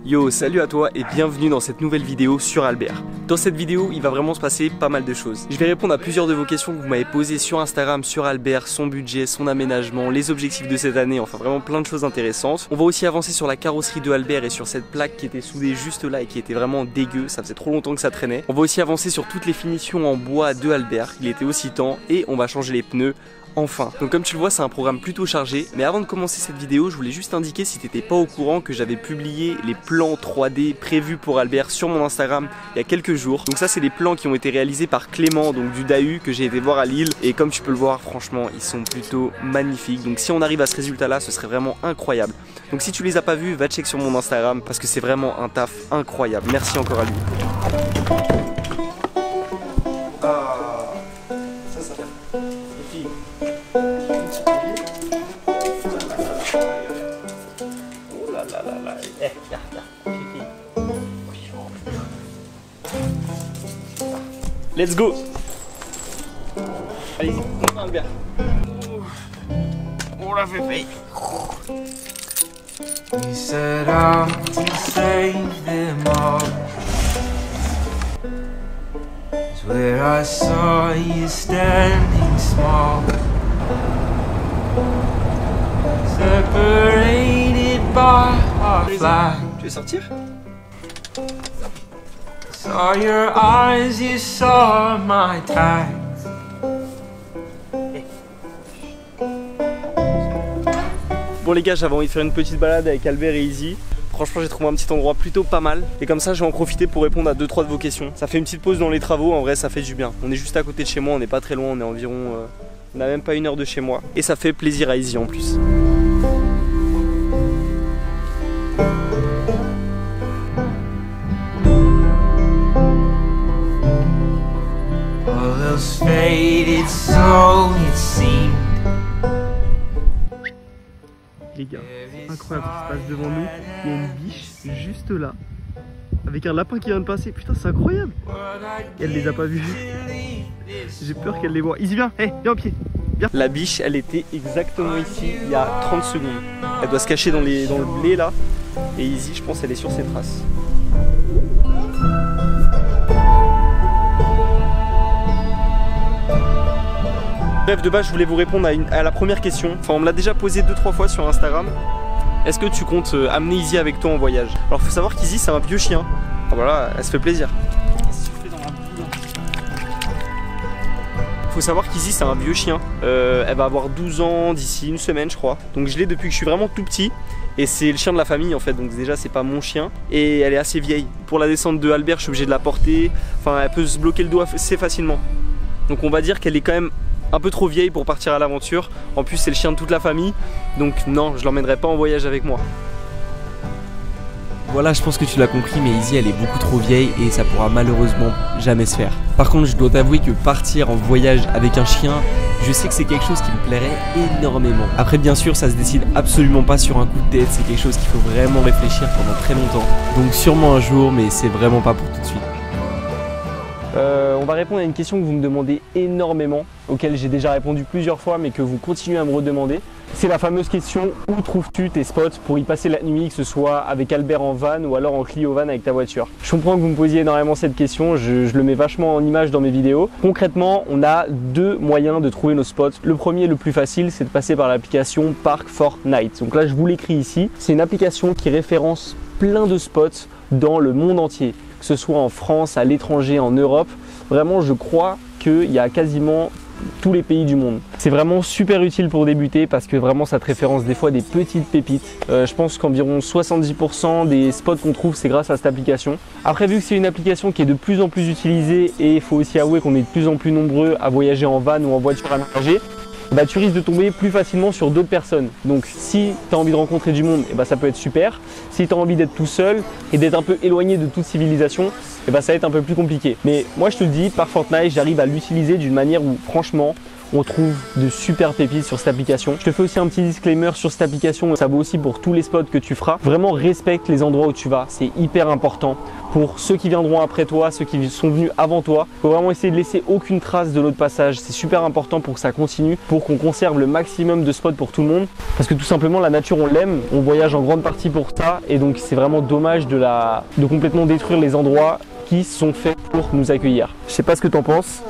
Yo, salut à toi et bienvenue dans cette nouvelle vidéo sur Albert. Dans cette vidéo, il va vraiment se passer pas mal de choses. Je vais répondre à plusieurs de vos questions que vous m'avez posées sur Instagram, sur Albert, son budget, son aménagement, les objectifs de cette année, enfin vraiment plein de choses intéressantes. On va aussi avancer sur la carrosserie de Albert et sur cette plaque qui était soudée juste là et qui était vraiment dégueu, ça faisait trop longtemps que ça traînait. On va aussi avancer sur toutes les finitions en bois de Albert, il était aussi temps, et on va changer les pneus. Enfin, donc comme tu le vois, c'est un programme plutôt chargé, mais avant de commencer cette vidéo, je voulais juste indiquer si t'étais pas au courant que j'avais publié les plans 3D prévus pour Albert sur mon Instagram il y a quelques jours. Donc ça, c'est des plans qui ont été réalisés par Clément, donc du Dahu, que j'ai été voir à Lille, et comme tu peux le voir, franchement, ils sont plutôt magnifiques. Donc si on arrive à ce résultat-là, ce serait vraiment incroyable. Donc si tu les as pas vus, va check sur mon Instagram, parce que c'est vraiment un taf incroyable. Merci encore à lui. Let's go. Allez-y, monte Albert. On l'a fait. You set out to save them all. It's where I saw you standing small, separated by our flag. Tu veux sortir? Saw your eyes, you saw my tags. Bon les gars, j'avais envie de faire une petite balade avec Albert et Izzy. Franchement, j'ai trouvé un petit endroit plutôt pas mal. Et comme ça, je vais en profiter pour répondre à 2-3 de vos questions. Ça fait une petite pause dans les travaux, en vrai ça fait du bien. On est juste à côté de chez moi, on n'est pas très loin, on est environ... on n'a même pas 1 heure de chez moi. Et ça fait plaisir à Izzy en plus. Faded, so it seemed. Les gars, incroyable ce qui se passe devant nous. Il y a une biche juste là, avec un lapin qui vient de passer. Putain, c'est incroyable. Et elle les a pas vus. J'ai peur qu'elle les voit. Izzy, viens, hey, viens au pied. Viens. La biche, elle était exactement ici il y a 30 secondes. Elle doit se cacher dans le blé là. Et Izzy, je pense, elle est sur ses traces. Bref, de base, je voulais vous répondre à la première question. Enfin, on me l'a déjà posé 2-3 fois sur Instagram. Est-ce que tu comptes amener Izzy avec toi en voyage? Alors, faut savoir qu'Izzy, c'est un vieux chien. Ah, voilà, elle se fait plaisir. Faut savoir qu'Izzy, c'est un vieux chien. Elle va avoir 12 ans d'ici une semaine, je crois. Donc, je l'ai depuis que je suis vraiment tout petit. Et c'est le chien de la famille en fait, donc déjà c'est pas mon chien. Et elle est assez vieille. Pour la descente de Albert, je suis obligé de la porter. Enfin, elle peut se bloquer le dos assez facilement. Donc, on va dire qu'elle est quand même un peu trop vieille pour partir à l'aventure. En plus c'est le chien de toute la famille. Donc non, je l'emmènerai pas en voyage avec moi. Voilà, je pense que tu l'as compris, mais Izzy elle est beaucoup trop vieille et ça pourra malheureusement jamais se faire. Par contre, je dois t'avouer que partir en voyage avec un chien, je sais que c'est quelque chose qui me plairait énormément. Après bien sûr, ça se décide absolument pas sur un coup de tête, c'est quelque chose qu'il faut vraiment réfléchir pendant très longtemps. Donc sûrement un jour, mais c'est vraiment pas pour tout de suite. On va répondre à une question que vous me demandez énormément, auquel j'ai déjà répondu plusieurs fois mais que vous continuez à me redemander. C'est la fameuse question: où trouves-tu tes spots pour y passer la nuit, que ce soit avec Albert en van ou alors en Clio van avec ta voiture? Je comprends que vous me posiez énormément cette question, je le mets vachement en image dans mes vidéos. Concrètement, on a 2 moyens de trouver nos spots. Le premier, le plus facile, c'est de passer par l'application Park Fortnite. Donc là, je vous l'écris ici. C'est une application qui référence plein de spots dans le monde entier, que ce soit en France, à l'étranger, en Europe. Vraiment, je crois qu'il y a quasiment tous les pays du monde. C'est vraiment super utile pour débuter parce que vraiment ça te référence des fois des petites pépites. Je pense qu'environ 70% des spots qu'on trouve, c'est grâce à cette application. Après, vu que c'est une application qui est de plus en plus utilisée et il faut aussi avouer qu'on est de plus en plus nombreux à voyager en van ou en voiture aménagée, bah, tu risques de tomber plus facilement sur d'autres personnes. Donc si tu as envie de rencontrer du monde, bah, ça peut être super. Si tu as envie d'être tout seul et d'être un peu éloigné de toute civilisation, bah, ça va être un peu plus compliqué. Mais moi je te le dis, par Fortnite, j'arrive à l'utiliser d'une manière où franchement, on trouve de super pépites sur cette application. Je te fais aussi un petit disclaimer sur cette application, ça vaut aussi pour tous les spots que tu feras. Vraiment respecte les endroits où tu vas, c'est hyper important. Pour ceux qui viendront après toi, ceux qui sont venus avant toi, il faut vraiment essayer de laisser aucune trace de l'autre passage. C'est super important pour que ça continue, pour qu'on conserve le maximum de spots pour tout le monde. Parce que tout simplement, la nature, on l'aime, on voyage en grande partie pour ça. Et donc, c'est vraiment dommage de complètement détruire les endroits qui sont faits pour nous accueillir. Je sais pas ce que tu en penses.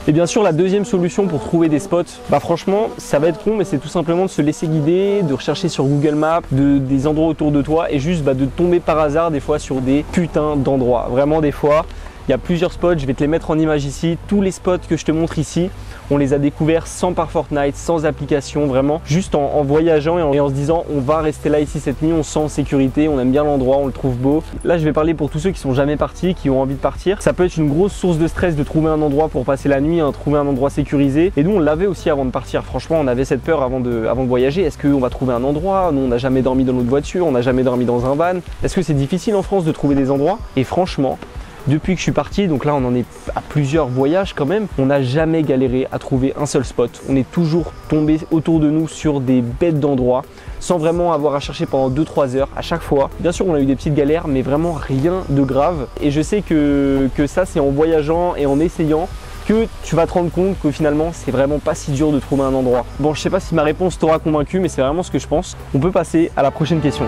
Et bien sûr, la deuxième solution pour trouver des spots, franchement, ça va être con, mais c'est tout simplement de se laisser guider, de rechercher sur Google Maps, des endroits autour de toi et juste de tomber par hasard des fois sur des putains d'endroits. Vraiment des fois, il y a plusieurs spots, je vais te les mettre en image ici. Tous les spots que je te montre ici, on les a découverts sans par Fortnite, sans application, vraiment, juste en voyageant et en se disant on va rester là ici cette nuit, on se sent en sécurité, on aime bien l'endroit, on le trouve beau. Là, je vais parler pour tous ceux qui sont jamais partis, qui ont envie de partir. Ça peut être une grosse source de stress de trouver un endroit pour passer la nuit, trouver un endroit sécurisé. Et nous, on l'avait aussi avant de partir. Franchement, on avait cette peur avant de voyager. Est-ce qu'on va trouver un endroit? Nous, on n'a jamais dormi dans notre voiture, on n'a jamais dormi dans un van. Est-ce que c'est difficile en France de trouver des endroits? Et franchement, depuis que je suis parti, donc là on en est à plusieurs voyages quand même, on n'a jamais galéré à trouver un seul spot. On est toujours tombé autour de nous sur des bêtes d'endroits sans vraiment avoir à chercher pendant 2-3 heures à chaque fois. Bien sûr on a eu des petites galères mais vraiment rien de grave. Et je sais que ça c'est en voyageant et en essayant que tu vas te rendre compte que finalement c'est vraiment pas si dur de trouver un endroit. Bon, je sais pas si ma réponse t'aura convaincu mais c'est vraiment ce que je pense. On peut passer à la prochaine question.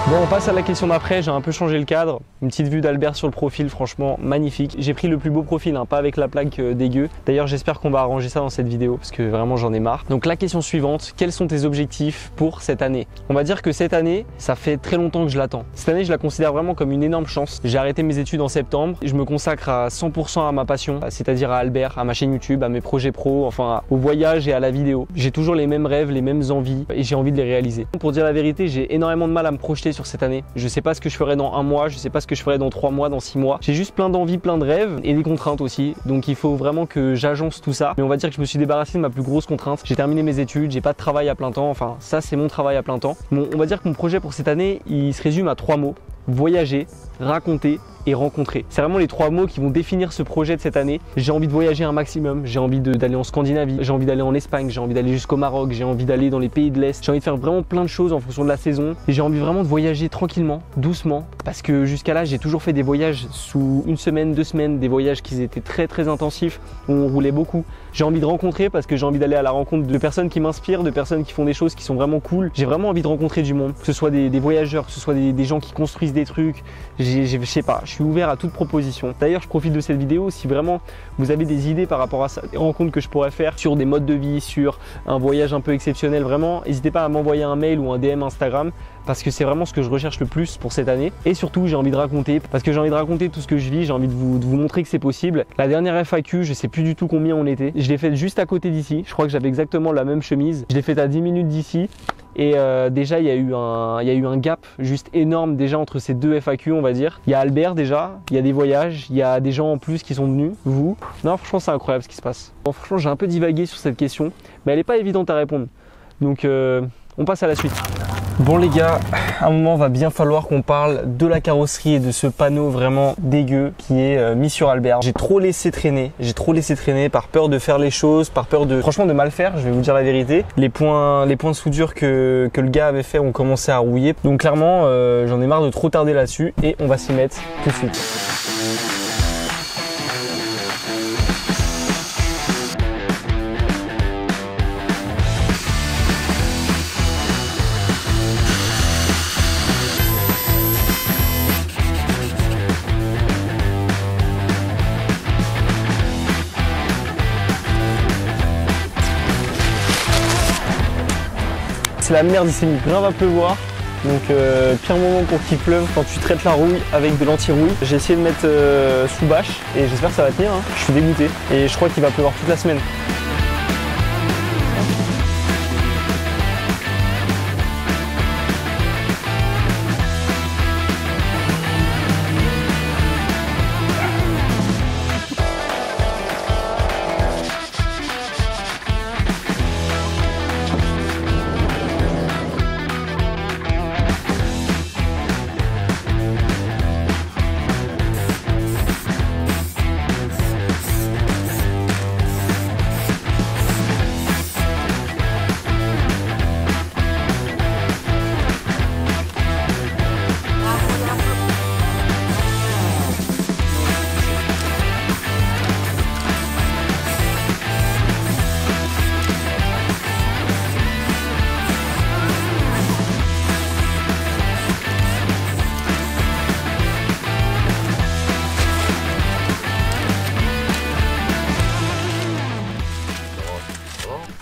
Bon, on passe à la question d'après, j'ai un peu changé le cadre. Une petite vue d'Albert sur le profil, franchement magnifique. J'ai pris le plus beau profil, pas avec la plaque dégueu. D'ailleurs, j'espère qu'on va arranger ça dans cette vidéo parce que vraiment j'en ai marre. Donc la question suivante, quels sont tes objectifs pour cette année? On va dire que cette année, ça fait très longtemps que je l'attends. Cette année, je la considère vraiment comme une énorme chance. J'ai arrêté mes études en septembre. Je me consacre à 100% à ma passion, c'est-à-dire à Albert, à ma chaîne YouTube, à mes projets pro, enfin au voyage et à la vidéo. J'ai toujours les mêmes rêves, les mêmes envies et j'ai envie de les réaliser. Pour dire la vérité, j'ai énormément de mal à me projeter sur cette année. Je sais pas ce que je ferai dans un mois, je sais pas ce que je ferai dans 3 mois, dans 6 mois. J'ai juste plein d'envies, plein de rêves et des contraintes aussi. Donc il faut vraiment que j'agence tout ça. Mais on va dire que je me suis débarrassé de ma plus grosse contrainte. J'ai terminé mes études, j'ai pas de travail à plein temps. Enfin, ça c'est mon travail à plein temps. Bon, on va dire que mon projet pour cette année, il se résume à 3 mots. Voyager, raconter et rencontrer. C'est vraiment les 3 mots qui vont définir ce projet de cette année. J'ai envie de voyager un maximum, j'ai envie d'aller en Scandinavie, j'ai envie d'aller en Espagne, j'ai envie d'aller jusqu'au Maroc, j'ai envie d'aller dans les pays de l'Est, j'ai envie de faire vraiment plein de choses en fonction de la saison et j'ai envie vraiment de voyager tranquillement, doucement parce que jusqu'à là j'ai toujours fait des voyages sous 1 semaine, 2 semaines, des voyages qui étaient très intensifs où on roulait beaucoup. J'ai envie de rencontrer parce que j'ai envie d'aller à la rencontre de personnes qui m'inspirent, de personnes qui font des choses qui sont vraiment cool. J'ai vraiment envie de rencontrer du monde, que ce soit des voyageurs, que ce soit des gens qui construisent des trucs. Je sais pas, je suis ouvert à toute proposition. D'ailleurs, je profite de cette vidéo si vraiment vous avez des idées par rapport à ça, des rencontres que je pourrais faire sur des modes de vie, sur un voyage un peu exceptionnel, vraiment, n'hésitez pas à m'envoyer un mail ou un DM Instagram parce que c'est vraiment ce que je recherche le plus pour cette année. Et surtout, j'ai envie de raconter, parce que j'ai envie de raconter tout ce que je vis, j'ai envie de vous montrer que c'est possible. La dernière FAQ, je sais plus du tout combien on était. Je l'ai faite juste à côté d'ici. Je crois que j'avais exactement la même chemise. Je l'ai faite à 10 minutes d'ici. Et déjà, il y a eu un gap juste énorme déjà entre ces 2 FAQ, on va dire. Il y a Albert déjà, il y a des voyages, il y a des gens en plus qui sont venus, vous. Non, franchement, c'est incroyable ce qui se passe. Bon, franchement, j'ai un peu divagué sur cette question, mais elle n'est pas évidente à répondre. Donc, on passe à la suite. Bon les gars, à un moment va bien falloir qu'on parle de la carrosserie et de ce panneau vraiment dégueu qui est mis sur Albert. J'ai trop laissé traîner par peur de faire les choses, par peur de franchement de mal faire, je vais vous dire la vérité. Les points de soudure que le gars avait fait ont commencé à rouiller. Donc clairement j'en ai marre de trop tarder là-dessus et on va s'y mettre tout de suite. C'est la merde, il s'est mis grave à pleuvoir. Donc pire moment pour qu'il pleuve quand tu traites la rouille avec de l'anti-rouille. J'ai essayé de mettre sous bâche et j'espère que ça va tenir. Je suis dégoûté et je crois qu'il va pleuvoir toute la semaine.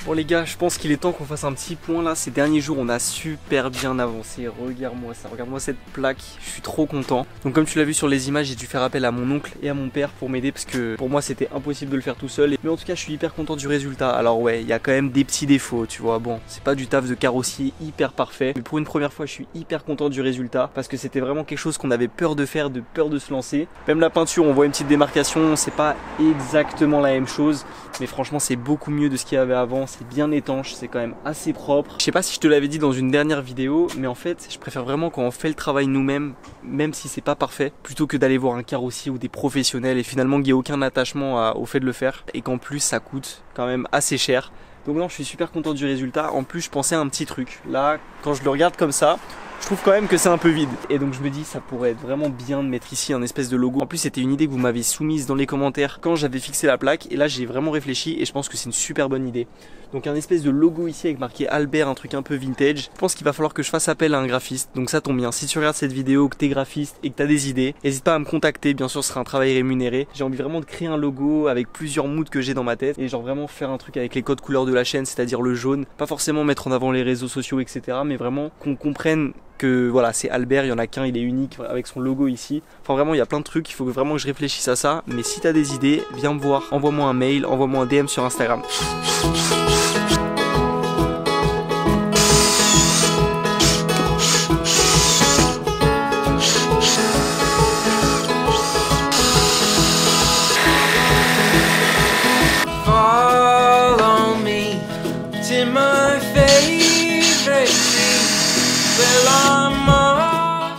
Bon les gars, je pense qu'il est temps qu'on fasse un petit point là. Ces derniers jours on a super bien avancé. Regarde-moi ça, regarde-moi cette plaque. Je suis trop content. Donc comme tu l'as vu sur les images, j'ai dû faire appel à mon oncle et à mon père pour m'aider parce que pour moi c'était impossible de le faire tout seul. Mais en tout cas je suis hyper content du résultat. Alors ouais, il y a quand même des petits défauts, tu vois. Bon, c'est pas du taf de carrossier hyper parfait, mais pour une première fois je suis hyper content du résultat parce que c'était vraiment quelque chose qu'on avait peur de faire, de peur de se lancer. Même la peinture, on voit une petite démarcation, c'est pas exactement la même chose, mais franchement c'est beaucoup mieux de ce qu'il y avait avant. C'est bien étanche, c'est quand même assez propre. Je sais pas si je te l'avais dit dans une dernière vidéo, mais en fait je préfère vraiment quand on fait le travail nous-mêmes, même si c'est pas parfait, plutôt que d'aller voir un carrossier ou des professionnels et finalement qu'il n'y ait aucun attachement au fait de le faire et qu'en plus ça coûte quand même assez cher. Donc non, je suis super content du résultat. En plus je pensais à un petit truc. Là quand je le regarde comme ça, je trouve quand même que c'est un peu vide. Et donc je me dis ça pourrait être vraiment bien de mettre ici un espèce de logo. En plus c'était une idée que vous m'avez soumise dans les commentaires quand j'avais fixé la plaque. Et là j'ai vraiment réfléchi et je pense que c'est une super bonne idée. Donc un espèce de logo ici avec marqué Albert, un truc un peu vintage. Je pense qu'il va falloir que je fasse appel à un graphiste. Donc ça tombe bien, si tu regardes cette vidéo, que t'es graphiste et que t'as des idées, n'hésite pas à me contacter, bien sûr ce sera un travail rémunéré. J'ai envie vraiment de créer un logo avec plusieurs moods que j'ai dans ma tête. Et genre vraiment faire un truc avec les codes couleurs de la chaîne, c'est-à-dire le jaune. Pas forcément mettre en avant les réseaux sociaux, etc. Mais vraiment qu'on comprenne que voilà, c'est Albert, il y en a qu'un, il est unique avec son logo ici. Enfin vraiment il y a plein de trucs, il faut vraiment que je réfléchisse à ça. Mais si t'as des idées, viens me voir, envoie-moi un mail, envoie-moi un DM sur Instagram. Follow me to my favorite seat. Well, I'm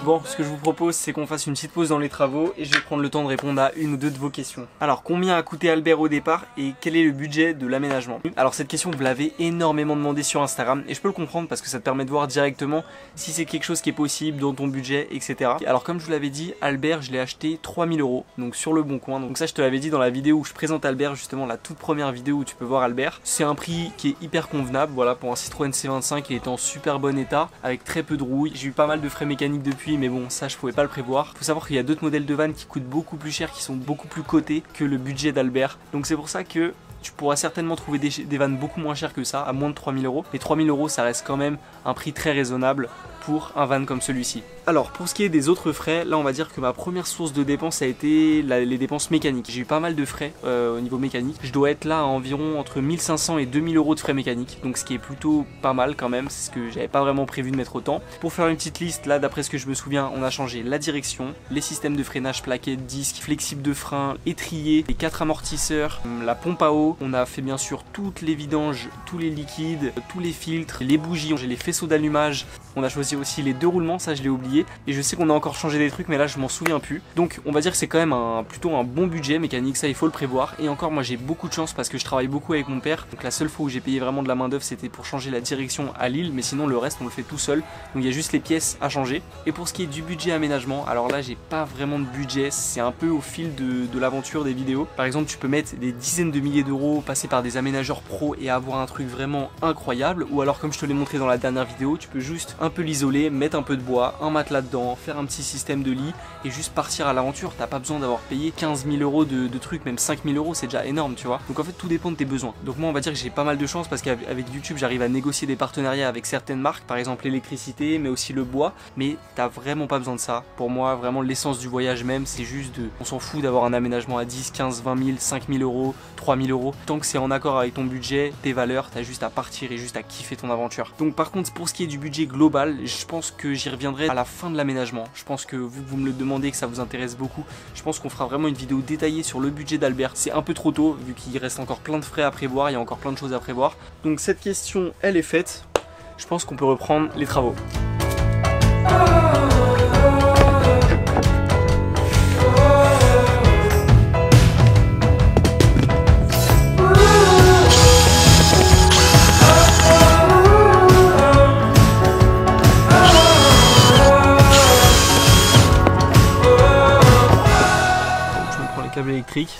Bon, ce que je vous propose, c'est qu'on fasse une petite pause dans les travaux et je vais prendre le temps de répondre à une ou deux de vos questions. Alors, combien a coûté Albert au départ et quel est le budget de l'aménagement? Alors, cette question, vous l'avez énormément demandé sur Instagram et je peux le comprendre parce que ça te permet de voir directement si c'est quelque chose qui est possible dans ton budget, etc. Alors, comme je vous l'avais dit, Albert, je l'ai acheté 3000 €, donc sur le bon coin. Donc ça, je te l'avais dit dans la vidéo où je présente Albert, justement la toute première vidéo où tu peux voir Albert. C'est un prix qui est hyper convenable, voilà, pour un Citroën C25, il est en super bon état, avec très peu de rouille. J'ai eu pas mal de frais mécaniques depuis, mais bon, ça je pouvais pas le prévoir. Faut savoir qu'il y a d'autres modèles de vannes qui coûtent beaucoup plus cher, qui sont beaucoup plus cotés que le budget d'Albert. Donc c'est pour ça que tu pourras certainement trouver des vannes beaucoup moins chères que ça, à moins de 3000 €. Mais 3000 €, ça reste quand même un prix très raisonnable pour un van comme celui-ci. Alors pour ce qui est des autres frais, là on va dire que ma première source de dépenses a été les dépenses mécaniques. J'ai eu pas mal de frais au niveau mécanique. Je dois être là à environ entre 1500 et 2000 € de frais mécaniques, donc ce qui est plutôt pas mal quand même, c'est ce que j'avais pas vraiment prévu de mettre autant. Pour faire une petite liste, là d'après ce que je me souviens, on a changé la direction, les systèmes de freinage plaquettes, disques, flexibles de frein, étriers, les 4 amortisseurs, la pompe à eau. On a fait bien sûr toutes les vidanges, tous les liquides, tous les filtres, les bougies, j'ai les faisceaux d'allumage. On a choisi aussi les 2 roulements, ça je l'ai oublié. Et je sais qu'on a encore changé des trucs, mais là je m'en souviens plus. Donc on va dire que c'est quand même plutôt un bon budget mécanique, ça il faut le prévoir. Et encore, moi j'ai beaucoup de chance parce que je travaille beaucoup avec mon père. Donc la seule fois où j'ai payé vraiment de la main d'œuvre, c'était pour changer la direction à Lille. Mais sinon le reste on le fait tout seul. Donc il y a juste les pièces à changer. Et pour ce qui est du budget aménagement, alors là j'ai pas vraiment de budget. C'est un peu au fil de l'aventure des vidéos. Par exemple, tu peux mettre des dizaines de milliers d'euros, passer par des aménageurs pro et avoir un truc vraiment incroyable. Ou alors comme je te l'ai montré dans la dernière vidéo, tu peux juste un peu l'isoler, mettre un peu de bois, un matelas dedans, faire un petit système de lit et juste partir à l'aventure. T'as pas besoin d'avoir payé 15 000 € de trucs, même 5 000 € c'est déjà énorme, tu vois. Donc en fait tout dépend de tes besoins. Donc moi on va dire que j'ai pas mal de chance parce qu'avec YouTube j'arrive à négocier des partenariats avec certaines marques, par exemple l'électricité mais aussi le bois, mais t'as vraiment pas besoin de ça. Pour moi vraiment l'essence du voyage même c'est juste on s'en fout d'avoir un aménagement à 10, 15, 20 000, 5 000 €, 3 000 €. Tant que c'est en accord avec ton budget, tes valeurs, t'as juste à partir et juste à kiffer ton aventure. Donc par contre pour ce qui est du budget global, je pense que j'y reviendrai à la fin de l'aménagement. Je pense que vu que vous me le demandez, que ça vous intéresse beaucoup, je pense qu'on fera vraiment une vidéo détaillée sur le budget d'Albert. C'est un peu trop tôt vu qu'il reste encore plein de frais à prévoir, il y a encore plein de choses à prévoir. Donc cette question elle est faite, je pense qu'on peut reprendre les travaux.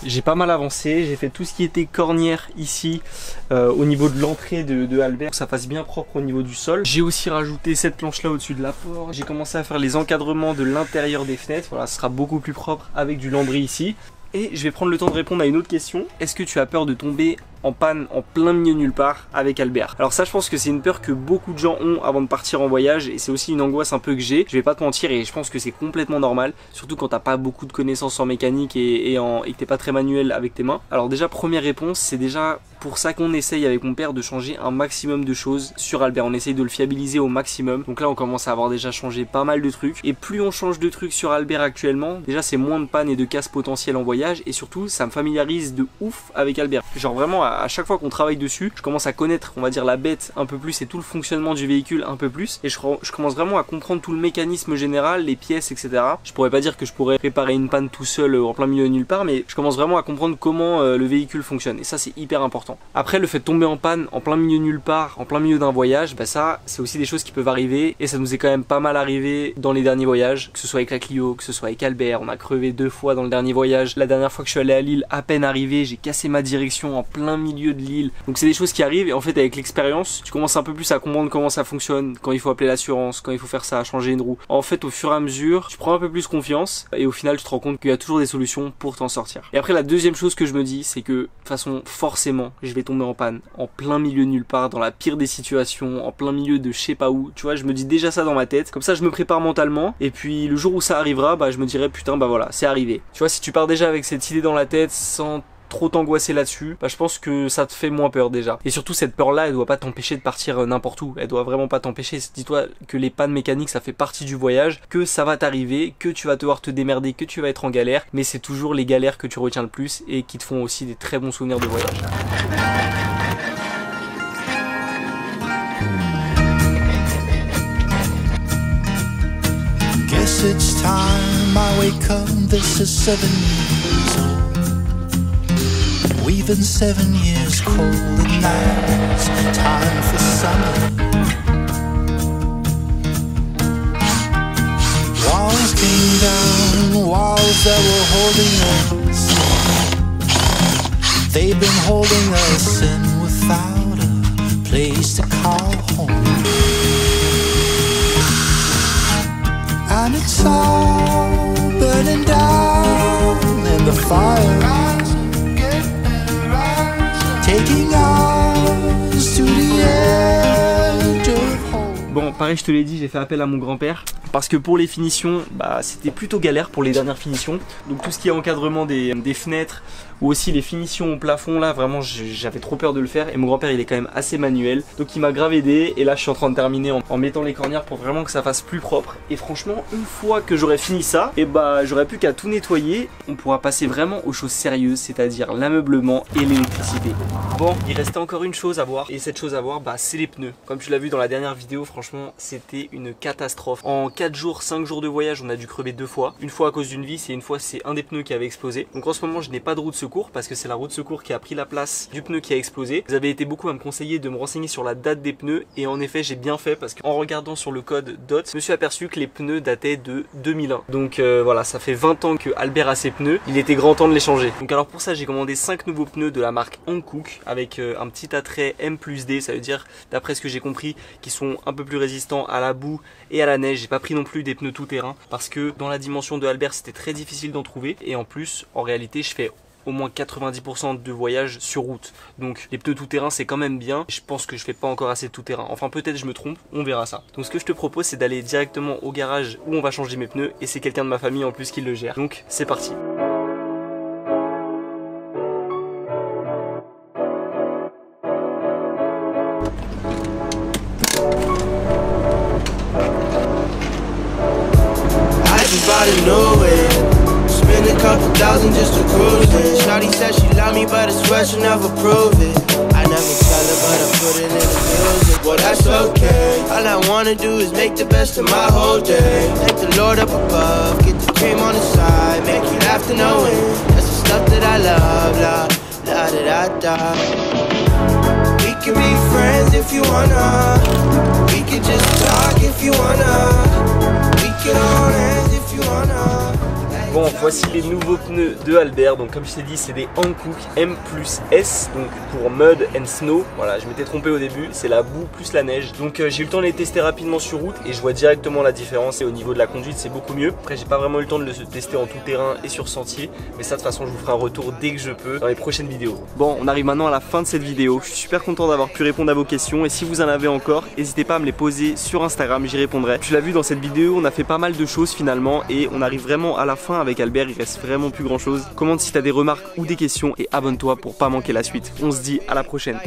J'ai pas mal avancé, j'ai fait tout ce qui était cornière ici au niveau de l'entrée de Albert, que ça fasse bien propre au niveau du sol. J'ai aussi rajouté cette planche là au-dessus de la porte. J'ai commencé à faire les encadrements de l'intérieur des fenêtres, voilà, ce sera beaucoup plus propre avec du lambris ici. Et je vais prendre le temps de répondre à une autre question. Est-ce que tu as peur de tomber en panne en plein milieu nulle part avec Albert. Alors ça, je pense que c'est une peur que beaucoup de gens ont avant de partir en voyage et c'est aussi une angoisse un peu que j'ai. Je vais pas te mentir et je pense que c'est complètement normal, surtout quand t'as pas beaucoup de connaissances en mécanique et que t'es pas très manuel avec tes mains. Alors déjà, première réponse, c'est déjà pour ça qu'on essaye avec mon père de changer un maximum de choses sur Albert. On essaye de le fiabiliser au maximum. Donc là, on commence à avoir déjà changé pas mal de trucs. Et plus on change de trucs sur Albert actuellement, déjà c'est moins de panne et de casse potentiels en voyage. Et surtout, ça me familiarise de ouf avec Albert. Genre vraiment, à chaque fois qu'on travaille dessus, je commence à connaître, on va dire, la bête un peu plus et tout le fonctionnement du véhicule un peu plus. Et je commence vraiment à comprendre tout le mécanisme général, les pièces, etc. Je pourrais pas dire que je pourrais réparer une panne tout seul en plein milieu de nulle part, mais je commence vraiment à comprendre comment le véhicule fonctionne. Et ça, c'est hyper important. Après, le fait de tomber en panne en plein milieu nulle part, en plein milieu d'un voyage, bah ça, c'est aussi des choses qui peuvent arriver et ça nous est quand même pas mal arrivé dans les derniers voyages, que ce soit avec la Clio, que ce soit avec Albert. On a crevé 2 fois dans le dernier voyage. La dernière fois que je suis allé à Lille, à peine arrivé, j'ai cassé ma direction en plein milieu de l'île. Donc c'est des choses qui arrivent et en fait avec l'expérience, tu commences un peu plus à comprendre comment ça fonctionne, quand il faut appeler l'assurance, quand il faut faire ça, changer une roue. En fait, au fur et à mesure, tu prends un peu plus confiance et au final, tu te rends compte qu'il y a toujours des solutions pour t'en sortir. Et après, la deuxième chose que je me dis, c'est que de toute façon, forcément, je vais tomber en panne en plein milieu nulle part, dans la pire des situations, en plein milieu de je sais pas où. Tu vois, je me dis déjà ça dans ma tête. Comme ça, je me prépare mentalement. Et puis le jour où ça arrivera, bah je me dirai putain, bah voilà, c'est arrivé. Tu vois, si tu pars déjà avec cette idée dans la tête sans trop t'angoisser là-dessus, bah je pense que ça te fait moins peur déjà. Et surtout cette peur-là, elle doit pas t'empêcher de partir n'importe où. Elle doit vraiment pas t'empêcher. Dis-toi que les pannes mécaniques, ça fait partie du voyage, que ça va t'arriver, que tu vas devoir te démerder, que tu vas être en galère. Mais c'est toujours les galères que tu retiens le plus et qui te font aussi des très bons souvenirs de voyage. Guess it's time I wake up, this is 7 years old. We've been 7 years cold and now it's time for summer. Walls came down, walls that were holding us. They've been holding us in without a place to call home. And it's all burning down in the fire, taking us to the edge of home. Bon, pareil, je te l'ai dit, j'ai fait appel à mon grand-père parce que pour les finitions, bah c'était plutôt galère pour les dernières finitions. Donc tout ce qui est encadrement des fenêtres ou aussi les finitions au plafond, là vraiment j'avais trop peur de le faire et mon grand-père il est quand même assez manuel. Donc il m'a grave aidé et là je suis en train de terminer en mettant les cornières pour vraiment que ça fasse plus propre. Et franchement, une fois que j'aurai fini ça, et bah j'aurai plus qu'à tout nettoyer. On pourra passer vraiment aux choses sérieuses, c'est-à-dire l'ameublement et l'électricité. Bon, il restait encore une chose à voir et cette chose à voir, bah c'est les pneus. Comme tu l'as vu dans la dernière vidéo, franchement c'était une catastrophe. En 4 jours, 5 jours de voyage, on a dû crever 2 fois. Une fois à cause d'une vis et une fois c'est un des pneus qui avait explosé. Donc en ce moment je n'ai pas de roue de secours parce que c'est la roue de secours qui a pris la place du pneu qui a explosé. Vous avez été beaucoup à me conseiller de me renseigner sur la date des pneus et en effet j'ai bien fait parce qu'en regardant sur le code DOT, je me suis aperçu que les pneus dataient de 2001. Donc voilà, ça fait 20 ans que Albert a ses pneus, il était grand temps de les changer. Donc alors pour ça j'ai commandé 5 nouveaux pneus de la marque Hankook avec un petit attrait M+D, ça veut dire d'après ce que j'ai compris qu'ils sont un peu plus résistants à la boue et à la neige. J'ai pas pris non plus des pneus tout terrain parce que dans la dimension de Albert c'était très difficile d'en trouver et en plus en réalité je fais au moins 90% de voyage sur route. Donc les pneus tout terrain c'est quand même bien. Je pense que je fais pas encore assez de tout terrain. Enfin peut-être je me trompe, on verra ça. Donc ce que je te propose c'est d'aller directement au garage où on va changer mes pneus et c'est quelqu'un de ma famille en plus qui le gère. Donc c'est parti. Spend a couple thousand just to cruise it. Shawty said she love me, but I swear she'll never prove it. I never tell her, but I put it in the music. Well, that's okay. All I wanna do is make the best of my whole day. Thank the Lord up above, get the cream on the side, make you laugh to know it. That's the stuff that I love, la da da da. We can be friends if you wanna. We can just talk if you wanna. We can hold hands if you wanna. Bon, voici les nouveaux pneus de Albert. Donc comme je t'ai dit, c'est des Hankook M+S, donc pour Mud and Snow. Voilà, je m'étais trompé au début, c'est la boue plus la neige. Donc j'ai eu le temps de les tester rapidement sur route et je vois directement la différence. Et au niveau de la conduite, c'est beaucoup mieux. Après, j'ai pas vraiment eu le temps de le tester en tout terrain et sur sentier, mais ça de toute façon, je vous ferai un retour dès que je peux dans les prochaines vidéos. Bon, on arrive maintenant à la fin de cette vidéo. Je suis super content d'avoir pu répondre à vos questions et si vous en avez encore, n'hésitez pas à me les poser sur Instagram, j'y répondrai. Tu l'as vu dans cette vidéo, on a fait pas mal de choses finalement et on arrive vraiment à la fin avec Albert. Il reste vraiment plus grand chose. Commente si t'as des remarques ou des questions et abonne-toi pour pas manquer la suite. On se dit à la prochaine.